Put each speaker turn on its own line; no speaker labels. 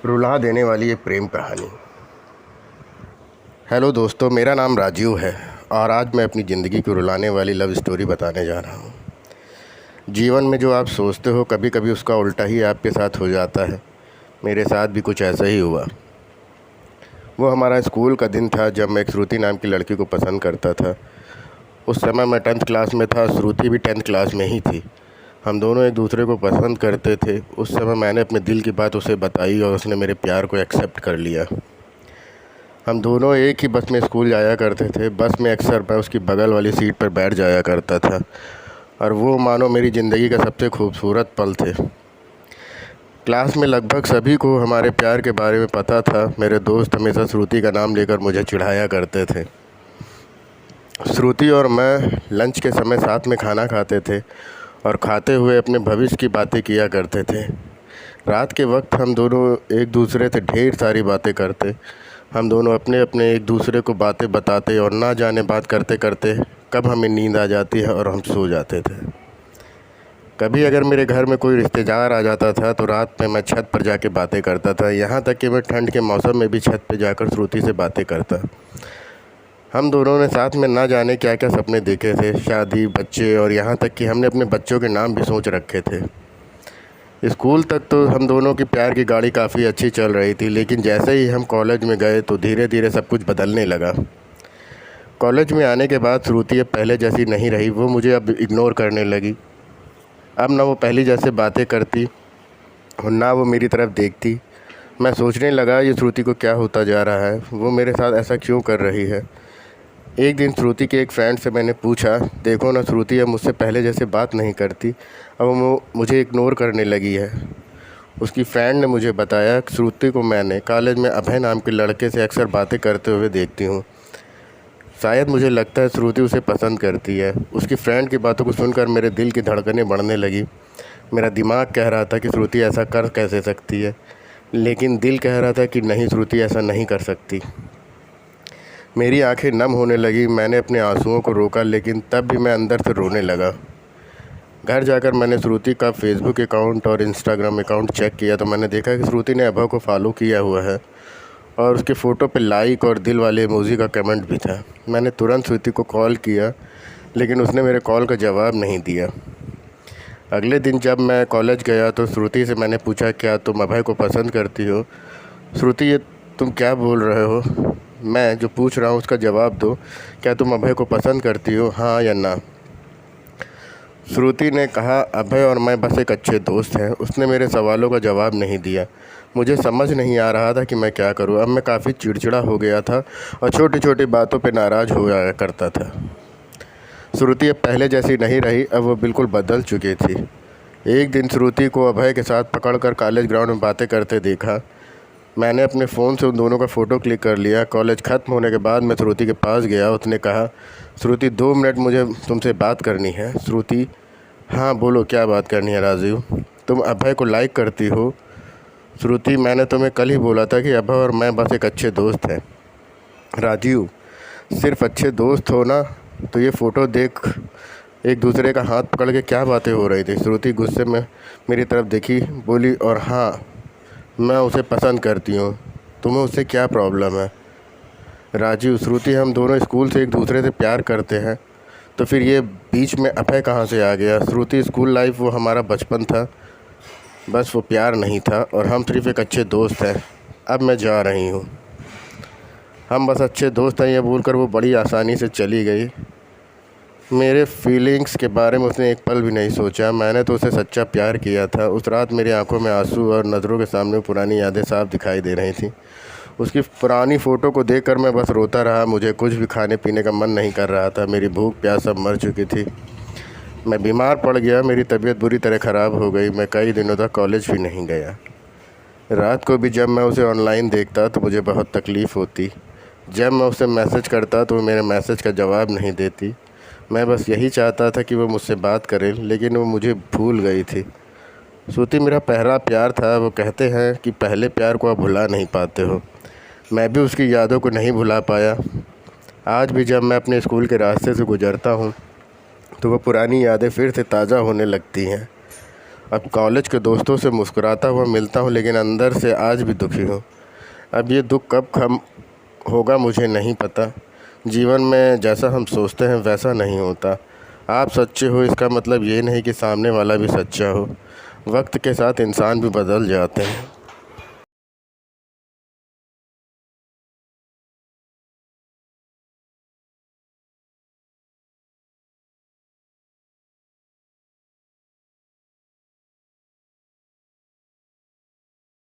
रुला देने वाली एक प्रेम कहानी। हेलो दोस्तों, मेरा नाम राजीव है और आज मैं अपनी ज़िंदगी को रुलाने वाली लव स्टोरी बताने जा रहा हूँ। जीवन में जो आप सोचते हो कभी कभी उसका उल्टा ही आपके साथ हो जाता है। मेरे साथ भी कुछ ऐसा ही हुआ। वो हमारा स्कूल का दिन था जब मैं एक श्रुति नाम की लड़की को पसंद करता था। उस समय मैं 10th क्लास में था, श्रुति भी 10th क्लास में ही थी। हम दोनों एक दूसरे को पसंद करते थे। उस समय मैंने अपने दिल की बात उसे बताई और उसने मेरे प्यार को एक्सेप्ट कर लिया। हम दोनों एक ही बस में स्कूल जाया करते थे। बस में अक्सर मैं उसकी बगल वाली सीट पर बैठ जाया करता था और वो मानो मेरी ज़िंदगी का सबसे खूबसूरत पल थे। क्लास में लगभग सभी को हमारे प्यार के बारे में पता था। मेरे दोस्त हमेशा श्रुति का नाम लेकर मुझे चिढ़ाया करते थे। श्रुति और मैं लंच के समय साथ में खाना खाते थे और खाते हुए अपने भविष्य की बातें किया करते थे। रात के वक्त हम दोनों एक दूसरे से ढेर सारी बातें करते। हम दोनों अपने अपने एक दूसरे को बातें बताते और ना जाने बात करते करते कब हमें नींद आ जाती है और हम सो जाते थे। कभी अगर मेरे घर में कोई रिश्तेदार आ जाता था तो रात में मैं छत पर जाके बातें करता था। यहाँ तक कि मैं ठंड के मौसम में भी छत पर जाकर श्रुति से बातें करता। हम दोनों ने साथ में ना जाने क्या क्या सपने देखे थे, शादी, बच्चे और यहाँ तक कि हमने अपने बच्चों के नाम भी सोच रखे थे। स्कूल तक तो हम दोनों की प्यार की गाड़ी काफ़ी अच्छी चल रही थी, लेकिन जैसे ही हम कॉलेज में गए तो धीरे धीरे सब कुछ बदलने लगा। कॉलेज में आने के बाद श्रुति अब पहले जैसी नहीं रही। वो मुझे अब इग्नोर करने लगी। अब ना वो पहली जैसे बातें करती और ना वो मेरी तरफ देखती। मैं सोचने लगा ये श्रुति को क्या होता जा रहा है, वो मेरे साथ ऐसा क्यों कर रही है। एक दिन श्रुति के एक फ्रेंड से मैंने पूछा, देखो ना श्रुति अब मुझसे पहले जैसे बात नहीं करती, अब वो मुझे इग्नोर करने लगी है। उसकी फ्रेंड ने मुझे बताया कि श्रुति को मैंने कॉलेज में अभय नाम के लड़के से अक्सर बातें करते हुए देखती हूँ। शायद मुझे लगता है श्रुति उसे पसंद करती है। उसकी फ्रेंड की बातों को सुनकर मेरे दिल की धड़कनें बढ़ने लगी। मेरा दिमाग कह रहा था कि श्रुति ऐसा कर कैसे सकती है, लेकिन दिल कह रहा था कि नहीं, श्रुति ऐसा नहीं कर सकती। मेरी आंखें नम होने लगी। मैंने अपने आंसुओं को रोका, लेकिन तब भी मैं अंदर से रोने लगा। घर जाकर मैंने श्रुति का फेसबुक अकाउंट और इंस्टाग्राम अकाउंट चेक किया तो मैंने देखा कि श्रुति ने अभय को फॉलो किया हुआ है और उसके फ़ोटो पे लाइक और दिल वाले इमोजी का कमेंट भी था। मैंने तुरंत श्रुति को कॉल किया, लेकिन उसने मेरे कॉल का जवाब नहीं दिया। अगले दिन जब मैं कॉलेज गया तो श्रुति से मैंने पूछा, क्या तुम अभय को पसंद करती हो? श्रुति, ये तुम क्या बोल रहे हो? मैं जो पूछ रहा हूँ उसका जवाब दो। क्या तुम अभय को पसंद करती हो, हाँ या ना? श्रुति ने कहा, अभय और मैं बस एक अच्छे दोस्त हैं। उसने मेरे सवालों का जवाब नहीं दिया। मुझे समझ नहीं आ रहा था कि मैं क्या करूँ। अब मैं काफ़ी चिड़चिड़ा हो गया था और छोटी छोटी बातों पे नाराज़ हो जाया करता था। श्रुति अब पहले जैसी नहीं रही, अब वो बिल्कुल बदल चुकी थी। एक दिन श्रुति को अभय के साथ पकड़कर कॉलेज ग्राउंड में बातें करते देखा। मैंने अपने फ़ोन से उन दोनों का फ़ोटो क्लिक कर लिया। कॉलेज ख़त्म होने के बाद मैं श्रुति के पास गया। उसने कहा, श्रुति 2 मिनट मुझे तुमसे बात करनी है। श्रुति, हाँ बोलो, क्या बात करनी है राजीव? तुम अभय को लाइक करती हो? श्रुति, मैंने तुम्हें कल ही बोला था कि अभय और मैं बस एक अच्छे दोस्त हैं। राजीव, सिर्फ अच्छे दोस्त हो ना? तो ये फ़ोटो देख एक दूसरे का हाथ पकड़ के क्या बातें हो रही थी। श्रुति गुस्से में मेरी तरफ देखी, बोली, और हाँ, मैं उसे पसंद करती हूँ। तुम्हें उससे क्या प्रॉब्लम है? राजीव, श्रुति, हम दोनों स्कूल से एक दूसरे से प्यार करते हैं, तो फिर ये बीच में अभय कहाँ से आ गया? श्रुति, स्कूल लाइफ वो हमारा बचपन था, बस वो प्यार नहीं था और हम सिर्फ एक अच्छे दोस्त हैं। अब मैं जा रही हूँ। हम बस अच्छे दोस्त हैं, ये बोलकर वो बड़ी आसानी से चली गई। मेरे फीलिंग्स के बारे में उसने एक पल भी नहीं सोचा। मैंने तो उसे सच्चा प्यार किया था। उस रात मेरी आंखों में आंसू और नज़रों के सामने पुरानी यादें साफ दिखाई दे रही थीं। उसकी पुरानी फ़ोटो को देखकर मैं बस रोता रहा। मुझे कुछ भी खाने पीने का मन नहीं कर रहा था। मेरी भूख प्यास सब मर चुकी थी। मैं बीमार पड़ गया। मेरी तबीयत बुरी तरह ख़राब हो गई। मैं कई दिनों तक कॉलेज भी नहीं गया। रात को भी जब मैं उसे ऑनलाइन देखता तो मुझे बहुत तकलीफ़ होती। जब मैं उसे मैसेज करता तो वो मेरे मैसेज का जवाब नहीं देती। मैं बस यही चाहता था कि वो मुझसे बात करे, लेकिन वो मुझे भूल गई थी। श्रुति मेरा पहला प्यार था। वो कहते हैं कि पहले प्यार को आप भुला नहीं पाते हो। मैं भी उसकी यादों को नहीं भुला पाया। आज भी जब मैं अपने स्कूल के रास्ते से गुज़रता हूँ तो वो पुरानी यादें फिर से ताज़ा होने लगती हैं अब कॉलेज के दोस्तों से मुस्कुराता हुआ मिलता हूँ, लेकिन अंदर से आज भी दुखी हूँ। अब ये दुख कब खत्म होगा मुझे नहीं पता। जीवन में जैसा हम सोचते हैं वैसा नहीं होता। आप सच्चे हो इसका मतलब ये नहीं कि सामने वाला भी सच्चा हो। वक्त के साथ इंसान भी बदल जाते हैं।